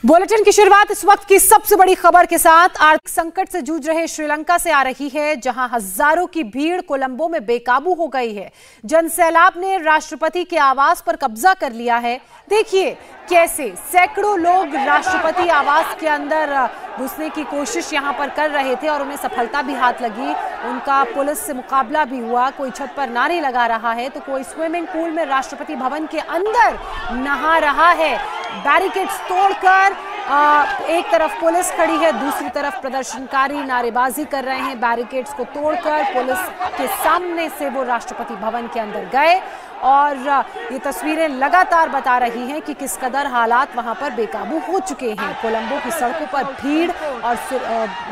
Bulletin की शुरुआत इस वक्त की सबसे बड़ी खबर के साथ। आर्थिक संकट से जूझ रहे श्रीलंका से आ रही है, जहां हजारों की भीड़ कोलंबो में बेकाबू हो गई है। जनसैलाब ने राष्ट्रपति के आवास पर कब्जा कर लिया है। देखिए कैसे सैकड़ों लोग राष्ट्रपति आवास के अंदर घुसने की कोशिश यहां पर कर रहे थे और उन्हें सफलता भी हाथ लगी। उनका पुलिस से मुकाबला भी हुआ। कोई छत पर नारे लगा रहा है तो कोई स्विमिंग पूल में राष्ट्रपति भवन के अंदर नहा रहा है। बैरिकेड्स तोड़कर एक तरफ पुलिस खड़ी है, दूसरी तरफ प्रदर्शनकारी नारेबाजी कर रहे हैं। बैरिकेड्स को तोड़कर पुलिस के सामने से वो राष्ट्रपति भवन के अंदर गए और ये तस्वीरें लगातार बता रही हैं कि किस कदर हालात वहां पर बेकाबू हो चुके हैं। कोलंबो की सड़कों पर भीड़ और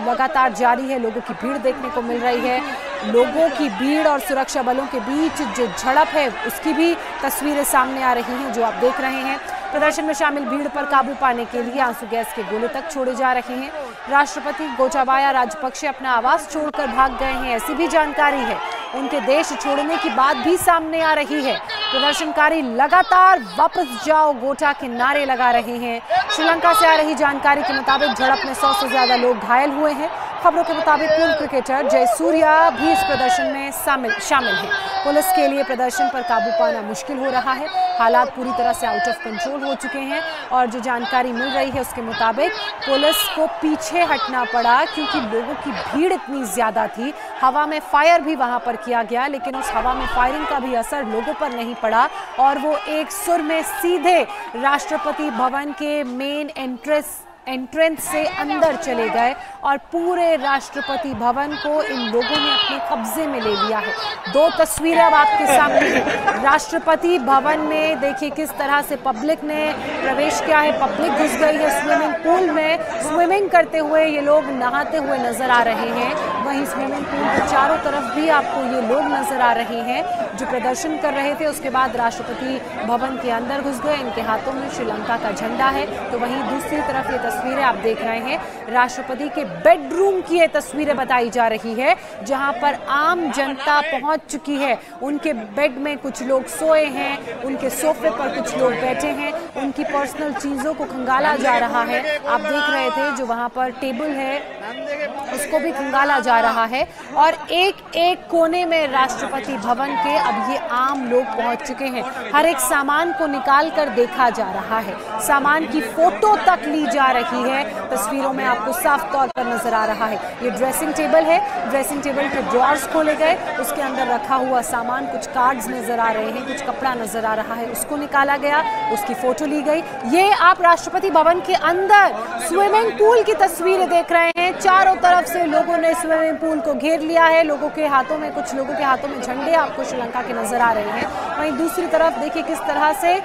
लगातार जारी है। लोगों की भीड़ देखने को मिल रही है। लोगों की भीड़ और सुरक्षा बलों के बीच जो झड़प है उसकी भी तस्वीरें सामने आ रही हैं, जो आप देख रहे हैं। प्रदर्शन में शामिल भीड़ पर काबू पाने के लिए आंसू गैस के गोले तक छोड़े जा रहे हैं। राष्ट्रपति गोटाबाया राजपक्षे अपना आवास छोड़कर भाग गए हैं, ऐसी भी जानकारी है। उनके देश छोड़ने की बात भी सामने आ रही है। प्रदर्शनकारी लगातार वापस जाओ गोटा के नारे लगा रहे हैं। श्रीलंका से आ रही जानकारी के मुताबिक झड़प में 100 से ज्यादा लोग घायल हुए हैं। खबरों के मुताबिक पूर्व क्रिकेटर जयसूर्या भी इस प्रदर्शन में शामिल है। पुलिस के लिए प्रदर्शन पर काबू पाना मुश्किल हो रहा है। हालात पूरी तरह से आउट ऑफ कंट्रोल हो चुके हैं और जो जानकारी मिल रही है उसके मुताबिक पुलिस को पीछे हटना पड़ा क्योंकि लोगों की भीड़ इतनी ज्यादा थी। हवा में फायर भी वहां पर किया गया, लेकिन उस हवा में फायरिंग का भी असर लोगों पर नहीं पड़ा और वो एक सुर में सीधे राष्ट्रपति भवन के मेन एंट्रेंस से अंदर चले गए और पूरे राष्ट्रपति भवन को इन लोगों ने अपने कब्जे में ले लिया है। दो तस्वीरें अब आपके सामने हैं। राष्ट्रपति भवन में देखिए किस तरह से पब्लिक ने प्रवेश किया है। पब्लिक घुस गई है स्विमिंग पूल में। स्विमिंग करते हुए ये लोग नहाते हुए नजर आ रहे हैं। वहीं स्विमिंग पूल के चारों तरफ भी आपको ये लोग नजर आ रहे हैं जो प्रदर्शन कर रहे थे। उसके बाद राष्ट्रपति भवन के अंदर घुस गए। इनके हाथों में श्रीलंका का झंडा है। तो वहीं दूसरी तरफ ये तस्वीरें आप देख रहे हैं राष्ट्रपति के बेडरूम की ये तस्वीरें बताई जा रही है, जहां पर आम जनता पहुंच चुकी है। उनके बेड में कुछ लोग सोए हैं, उनके सोफे पर कुछ लोग बैठे हैं, उनकी पर्सनल चीजों को खंगाला जा रहा है। आप देख रहे थे जो वहां पर टेबल है उसको भी खंगाला जा रहा है और एक एक कोने में राष्ट्रपति भवन के अब ये आम लोग पहुंच चुके हैं। हर एक सामान को निकाल कर देखा जा रहा है। सामान की फोटो तक ली जा रही है। तस्वीरों में आपको साफ तौर पर नजर आ रहा है। ये ड्रेसिंग टेबल है। ड्रेसिंग टेबल के ड्रॉर्स खोले गए, उसके अंदर रखा हुआ सामान, कुछ कार्ड्स नजर आ रहे हैं, कुछ कपड़ा नजर आ रहा है, उसको निकाला गया, उसकी फोटो ली गई। ये आप राष्ट्रपति भवन के अंदर स्विमिंग पूल की तस्वीरें देख रहे हैं। चारों तरफ से लोगों ने स्विमिंग पूल को घेर लिया है। कुछ लोगों के हाथों में झंडे आपको श्रीलंका के नजर आ रहे हैं। वहीं दूसरी तरफ देखिए किस तरह से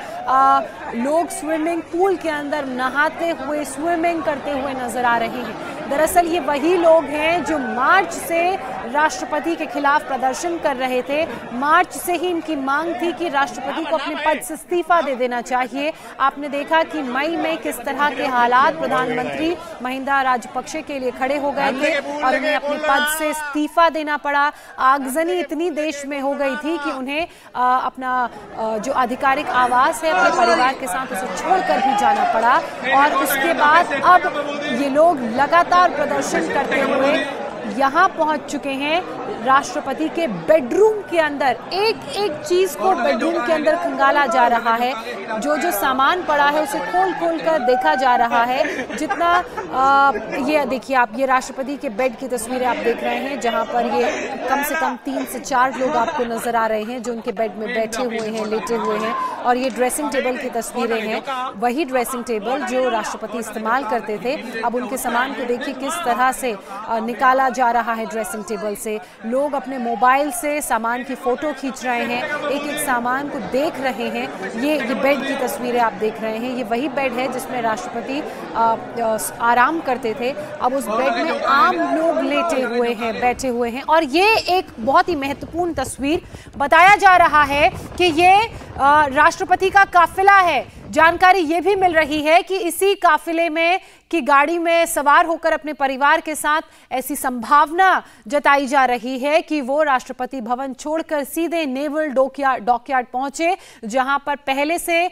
लोग स्विमिंग पूल के अंदर नहाते हुए, स्विमिंग करते हुए नजर आ रहे हैं। दरअसल ये वही लोग हैं जो मार्च से राष्ट्रपति के खिलाफ प्रदर्शन कर रहे थे। मार्च से ही इनकी मांग थी कि राष्ट्रपति को अपने पद से इस्तीफा दे देना चाहिए। आपने देखा कि मई में किस तरह के हालात प्रधानमंत्री महिंदा राजपक्षे के लिए खड़े हो गए थे और उन्हें अपने पद से इस्तीफा देना पड़ा। आगजनी इतनी देश में हो गई थी कि उन्हें अपना जो आधिकारिक आवास है अपने परिवार के साथ उसे छोड़कर भी जाना पड़ा और उसके बाद अब ये लोग लगातार प्रदर्शन करते हुए यहाँ पहुंच चुके हैं राष्ट्रपति के बेडरूम के अंदर। एक एक चीज को बेडरूम के अंदर खंगाला जा रहा है। जो सामान पड़ा है उसे खोल कर देखा जा रहा है। जितना ये देखिए आप, ये राष्ट्रपति के बेड की तस्वीरें आप देख रहे हैं, जहां पर ये कम से कम 3 से 4 लोग आपको नजर आ रहे हैं जो उनके बेड में बैठे हुए हैं, लेटे हुए हैं। और ये ड्रेसिंग टेबल की तस्वीरें हैं, वही ड्रेसिंग टेबल जो राष्ट्रपति इस्तेमाल करते थे। अब उनके सामान को देखिए किस तरह से निकाला जा रहा है ड्रेसिंग टेबल से। लोग अपने मोबाइल से सामान की फोटो खींच रहे हैं, एक एक सामान को देख रहे हैं। ये बेड की तस्वीरें आप देख रहे हैं। ये वही बेड है जिसमें राष्ट्रपति आराम करते थे। अब उस बेड में आम लोग लेटे हुए हैं, बैठे हुए हैं। और ये एक बहुत ही महत्वपूर्ण तस्वीर बताया जा रहा है कि ये राष्ट्रपति का काफिला है। जानकारी ये भी मिल रही है कि इसी काफिले में की गाड़ी में सवार होकर अपने परिवार के साथ ऐसी संभावना जताई जा रही है कि वो राष्ट्रपति भवन छोड़कर सीधे नेवल डॉकयार्ड पहुंचे, जहां पर पहले से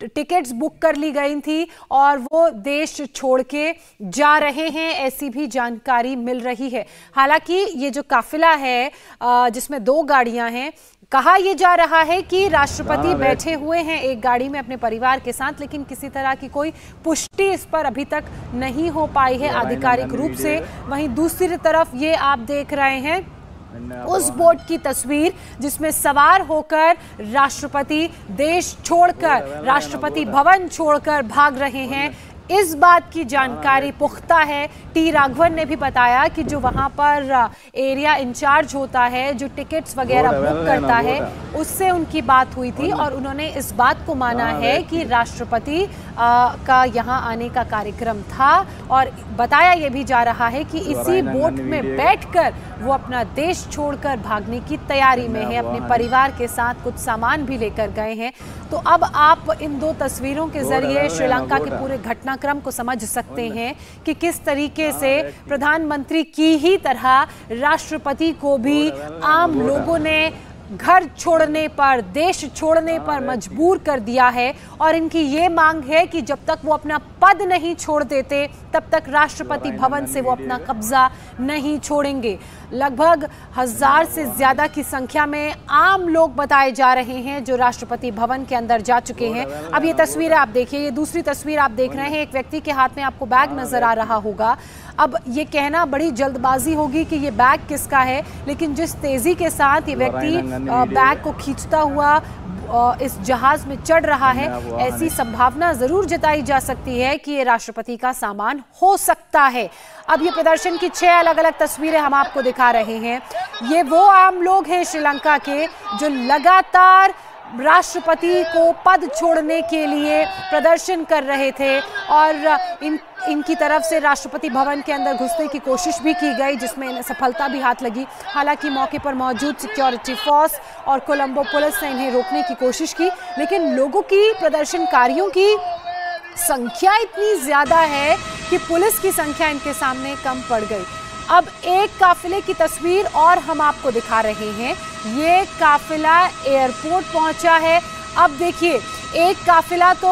टिकट्स बुक कर ली गई थी और वो देश छोड़ के जा रहे हैं, ऐसी भी जानकारी मिल रही है। हालांकि ये जो काफिला है जिसमें 2 गाड़ियां हैं, कहा यह जा रहा है कि राष्ट्रपति बैठे हुए हैं एक गाड़ी में अपने परिवार के साथ, लेकिन किसी तरह की कोई पुष्टि इस पर अभी तक नहीं हो पाई है आधिकारिक रूप से। वहीं दूसरी तरफ ये आप देख रहे हैं उस बोट की तस्वीर जिसमें सवार होकर राष्ट्रपति देश छोड़कर, राष्ट्रपति भवन छोड़कर भाग रहे हैं। इस बात की जानकारी पुख्ता है। टी राघवन ने भी बताया कि जो वहां पर एरिया इंचार्ज होता है, जो टिकट्स वगैरह बुक करता है, उससे उनकी बात हुई थी और उन्होंने इस बात को माना है कि राष्ट्रपति का यहां आने का कार्यक्रम था। और बताया यह भी जा रहा है कि इसी बोट में बैठकर वो अपना देश छोड़कर भागने की तैयारी में है, अपने परिवार के साथ कुछ सामान भी लेकर गए हैं। तो अब आप इन 2 तस्वीरों के जरिए श्रीलंका के पूरे घटनाक्रम को समझ सकते हैं कि किस तरीके से प्रधानमंत्री की ही तरह राष्ट्रपति को भी आम लोगों ने घर छोड़ने पर, देश छोड़ने पर मजबूर कर दिया है। और इनकी ये मांग है कि जब तक वो अपना पद नहीं छोड़ देते तब तक राष्ट्रपति भवन से वो अपना कब्जा नहीं छोड़ेंगे। लगभग 1000 से ज्यादा की संख्या में आम लोग बताए जा रहे हैं जो राष्ट्रपति भवन के अंदर जा चुके हैं। अब ये तस्वीरें आप देखिए, ये दूसरी तस्वीर आप देख रहे हैं, एक व्यक्ति के हाथ में आपको बैग नजर आ रहा होगा। अब ये कहना बड़ी जल्दबाजी होगी कि ये बैग किसका है, लेकिन जिस तेजी के साथ ये व्यक्ति बैग को खींचता हुआ इस जहाज में चढ़ रहा है, ऐसी संभावना जरूर जताई जा सकती है कि ये राष्ट्रपति का सामान हो सकता है। अब ये प्रदर्शन की 6 अलग अलग तस्वीरें हम आपको दिखा रहे हैं। ये वो आम लोग हैं श्रीलंका के जो लगातार राष्ट्रपति को पद छोड़ने के लिए प्रदर्शन कर रहे थे और इनकी तरफ से राष्ट्रपति भवन के अंदर घुसने की कोशिश भी की गई, जिसमें इन्हें सफलता भी हाथ लगी। हालांकि मौके पर मौजूद सिक्योरिटी फोर्स और कोलंबो पुलिस ने इन्हें रोकने की कोशिश की, लेकिन लोगों की, प्रदर्शनकारियों की संख्या इतनी ज्यादा है कि पुलिस की संख्या इनके सामने कम पड़ गई। अब एक काफिले की तस्वीर और हम आपको दिखा रहे हैं। ये काफिला एयरपोर्ट पहुंचा है। अब देखिए, एक काफिला तो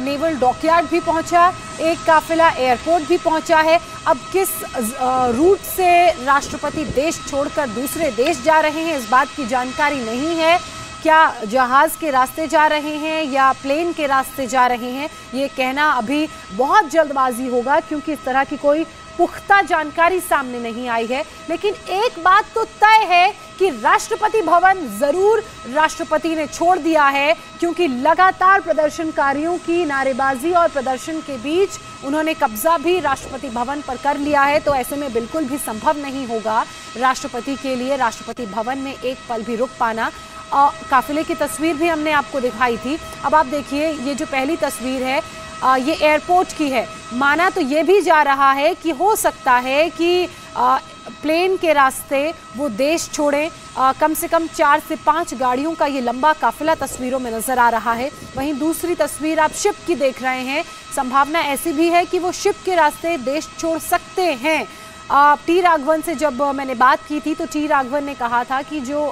नेवल डॉकयार्ड भी पहुंचा, एक काफिला एयरपोर्ट भी पहुंचा है। अब किस रूट से राष्ट्रपति देश छोड़कर दूसरे देश जा रहे हैं इस बात की जानकारी नहीं है। क्या जहाज के रास्ते जा रहे हैं या प्लेन के रास्ते जा रहे हैं, ये कहना अभी बहुत जल्दबाजी होगा, क्योंकि इस तरह की कोई पुख्ता जानकारी सामने नहीं आई है। लेकिन एक बात तो तय है कि राष्ट्रपति भवन जरूर राष्ट्रपति ने छोड़ दिया है, क्योंकि लगातार प्रदर्शनकारियों की नारेबाजी और प्रदर्शन के बीच उन्होंने कब्जा भी राष्ट्रपति भवन पर कर लिया है। तो ऐसे में बिल्कुल भी संभव नहीं होगा राष्ट्रपति के लिए राष्ट्रपति भवन में एक पल भी रुक पाना। काफिले की तस्वीर भी हमने आपको दिखाई थी। अब आप देखिए, ये जो पहली तस्वीर है ये एयरपोर्ट की है। माना तो ये भी जा रहा है कि हो सकता है कि प्लेन के रास्ते वो देश छोड़ें। कम से कम 4 से 5 गाड़ियों का ये लंबा काफिला तस्वीरों में नजर आ रहा है। वहीं दूसरी तस्वीर आप शिप की देख रहे हैं। संभावना ऐसी भी है कि वो शिप के रास्ते देश छोड़ सकते हैं। टी राघवन से जब मैंने बात की थी तो टी राघवन ने कहा था कि जो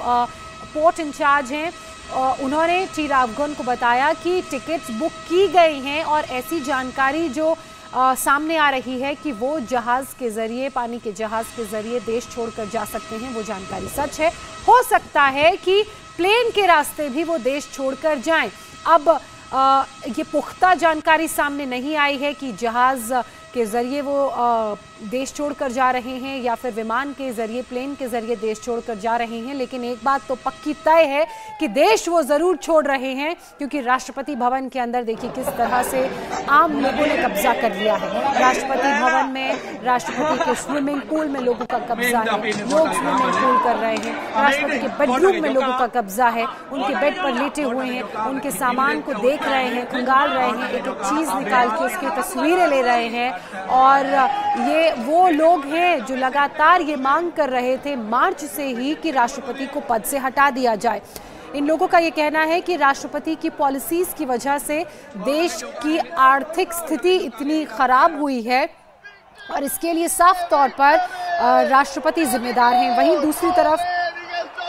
पोर्ट इंचार्ज हैं उन्होंने टी राघवन को बताया कि टिकट्स बुक की गई हैं और ऐसी जानकारी जो सामने आ रही है कि वो जहाज़ के ज़रिए, पानी के जहाज़ के ज़रिए देश छोड़कर जा सकते हैं, वो जानकारी सच है। हो सकता है कि प्लेन के रास्ते भी वो देश छोड़कर जाएं। अब ये पुख्ता जानकारी सामने नहीं आई है कि जहाज़ के ज़रिए वो देश छोड़कर जा रहे हैं या फिर विमान के ज़रिए, प्लेन के ज़रिए देश छोड़कर जा रहे हैं। लेकिन एक बात तो पक्की तय है कि देश वो ज़रूर छोड़ रहे हैं, क्योंकि राष्ट्रपति भवन के अंदर देखिए किस तरह से आम लोगों ने कब्जा कर लिया है। राष्ट्रपति भवन में, राष्ट्रपति के स्विमिंग पूल में लोगों का कब्जा है, लोग स्विमिंग पूल कर रहे हैं। राष्ट्रपति के बेडरूम में लोगों का कब्जा है, उनके बेड पर लेटे हुए हैं, उनके सामान को देख रहे हैं, खंगाल रहे हैं, एक एक चीज़ निकाल के उसकी तस्वीरें ले रहे हैं। और ये वो लोग हैं जो लगातार ये मांग कर रहे थे मार्च से ही कि राष्ट्रपति को पद से हटा दिया जाए। इन लोगों का ये कहना है कि राष्ट्रपति की पॉलिसीज की वजह से देश की आर्थिक स्थिति इतनी खराब हुई है और इसके लिए साफ तौर पर राष्ट्रपति जिम्मेदार हैं। वहीं दूसरी तरफ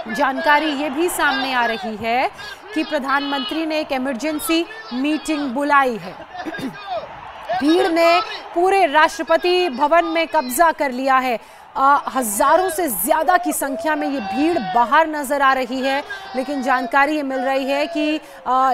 जानकारी ये भी सामने आ रही है कि प्रधानमंत्री ने एक इमरजेंसी मीटिंग बुलाई है। भीड़ ने पूरे राष्ट्रपति भवन में कब्जा कर लिया है। हजारों से ज्यादा की संख्या में ये भीड़ बाहर नजर आ रही है, लेकिन जानकारी ये मिल रही है कि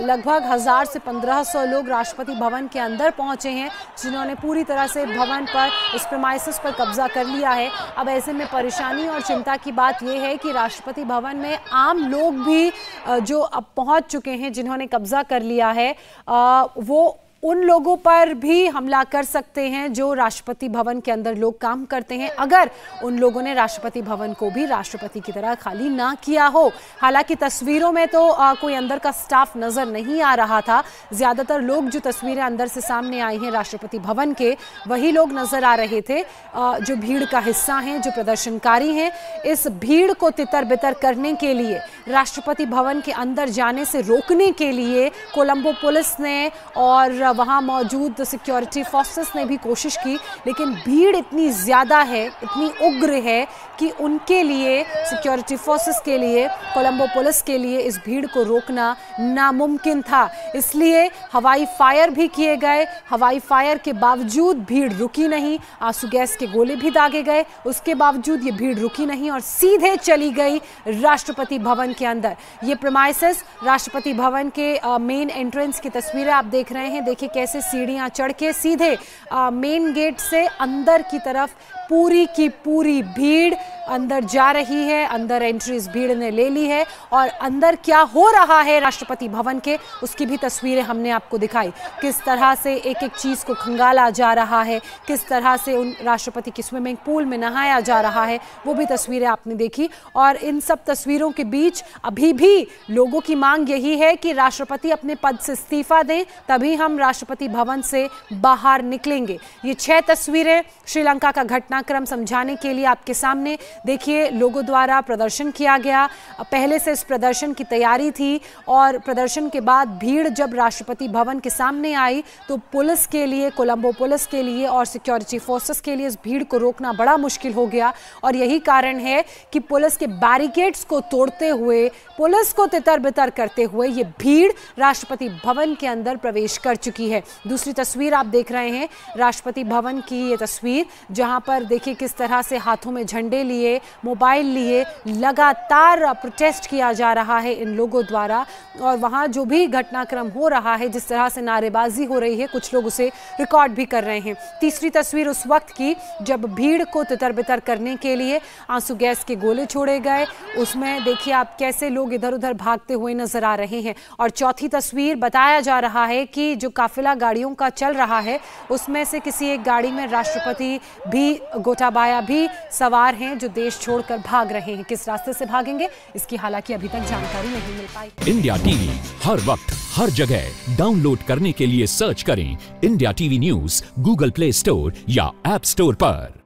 लगभग 1000 से 1500 लोग राष्ट्रपति भवन के अंदर पहुंचे हैं, जिन्होंने पूरी तरह से भवन पर, इस प्रीमाइसेस पर कब्जा कर लिया है। अब ऐसे में परेशानी और चिंता की बात यह है कि राष्ट्रपति भवन में आम लोग भी जो अब पहुंच चुके हैं, जिन्होंने कब्जा कर लिया है, वो उन लोगों पर भी हमला कर सकते हैं जो राष्ट्रपति भवन के अंदर लोग काम करते हैं, अगर उन लोगों ने राष्ट्रपति भवन को भी राष्ट्रपति की तरह खाली ना किया हो। हालांकि तस्वीरों में तो कोई अंदर का स्टाफ नजर नहीं आ रहा था। ज्यादातर लोग, जो तस्वीरें अंदर से सामने आई हैं राष्ट्रपति भवन के, वही लोग नजर आ रहे थे जो भीड़ का हिस्सा हैं, जो प्रदर्शनकारी हैं। इस भीड़ को तितर बितर करने के लिए, राष्ट्रपति भवन के अंदर जाने से रोकने के लिए कोलंबो पुलिस ने और वहां मौजूद सिक्योरिटी फोर्सेस ने भी कोशिश की, लेकिन भीड़ इतनी ज्यादा है, इतनी उग्र है कि उनके लिए, सिक्योरिटी फोर्सेस के लिए, कोलंबो पुलिस के लिए इस भीड़ को रोकना नामुमकिन था। इसलिए हवाई फायर भी किए गए। हवाई फायर के बावजूद भीड़ रुकी नहीं। आंसू गैस के गोले भी दागे गए, उसके बावजूद ये भीड़ रुकी नहीं और सीधे चली गई राष्ट्रपति भवन के अंदर। ये प्रीमाइसेस राष्ट्रपति भवन के मेन एंट्रेंस की तस्वीरें आप देख रहे हैं। देखिए कैसे सीढ़ियां चढ़ के सीधे मेन गेट से अंदर की तरफ पूरी की पूरी भीड़ अंदर जा रही है। अंदर एंट्री इस भीड़ ने ले ली है और अंदर क्या हो रहा है राष्ट्रपति भवन के, उसकी भी तस्वीरें हमने आपको दिखाई। किस तरह से एक एक चीज को खंगाला जा रहा है, किस तरह से उन राष्ट्रपति की स्विमिंग पूल में नहाया जा रहा है, वो भी तस्वीरें आपने देखी। और इन सब तस्वीरों के बीच अभी भी लोगों की मांग यही है कि राष्ट्रपति अपने पद से इस्तीफा दें, तभी हम राष्ट्रपति भवन से बाहर निकलेंगे। ये 6 तस्वीरें श्रीलंका का घटनाक्रम समझाने के लिए आपके सामने। देखिए, लोगों द्वारा प्रदर्शन किया गया, पहले से इस प्रदर्शन की तैयारी थी और प्रदर्शन के बाद भीड़ जब राष्ट्रपति भवन के सामने आई तो पुलिस के लिए, कोलंबो पुलिस के लिए और सिक्योरिटी फोर्सेस के लिए इस भीड़ को रोकना बड़ा मुश्किल हो गया। और यही कारण है कि पुलिस के बैरिकेड्स को तोड़ते हुए, पुलिस को तितर बितर करते हुए ये भीड़ राष्ट्रपति भवन के अंदर प्रवेश कर चुकी है। दूसरी तस्वीर आप देख रहे हैं राष्ट्रपति भवन की, ये तस्वीर जहां पर देखिए किस तरह से हाथों में झंडे लिए, मोबाइल लिए लगातार प्रोटेस्ट किया जा रहा है इन लोगों द्वारा। और वहां जो भी घटनाक्रम हो रहा है, जिस तरह से नारेबाजी हो रही है, कुछ लोग उसे रिकॉर्ड भी कर रहे हैं। तीसरी तस्वीर उस वक्त की जब भीड़ को तितर बितर करने के लिए आंसू गैस के गोले छोड़े गए, उसमें देखिए आप कैसे लोग इधर उधर भागते हुए नजर आ रहे हैं। और चौथी तस्वीर, बताया जा रहा है कि जो काफिला गाड़ियों का चल रहा है उसमें से किसी एक गाड़ी में राष्ट्रपति भी, गोटाबाया भी सवार हैं, जो देश छोड़कर भाग रहे हैं। किस रास्ते से भागेंगे इसकी हालांकि अभी तक जानकारी नहीं मिल पाई। इंडिया टीवी हर वक्त हर जगह डाउनलोड करने के लिए सर्च करें India TV news Google play store या ऐप स्टोर पर।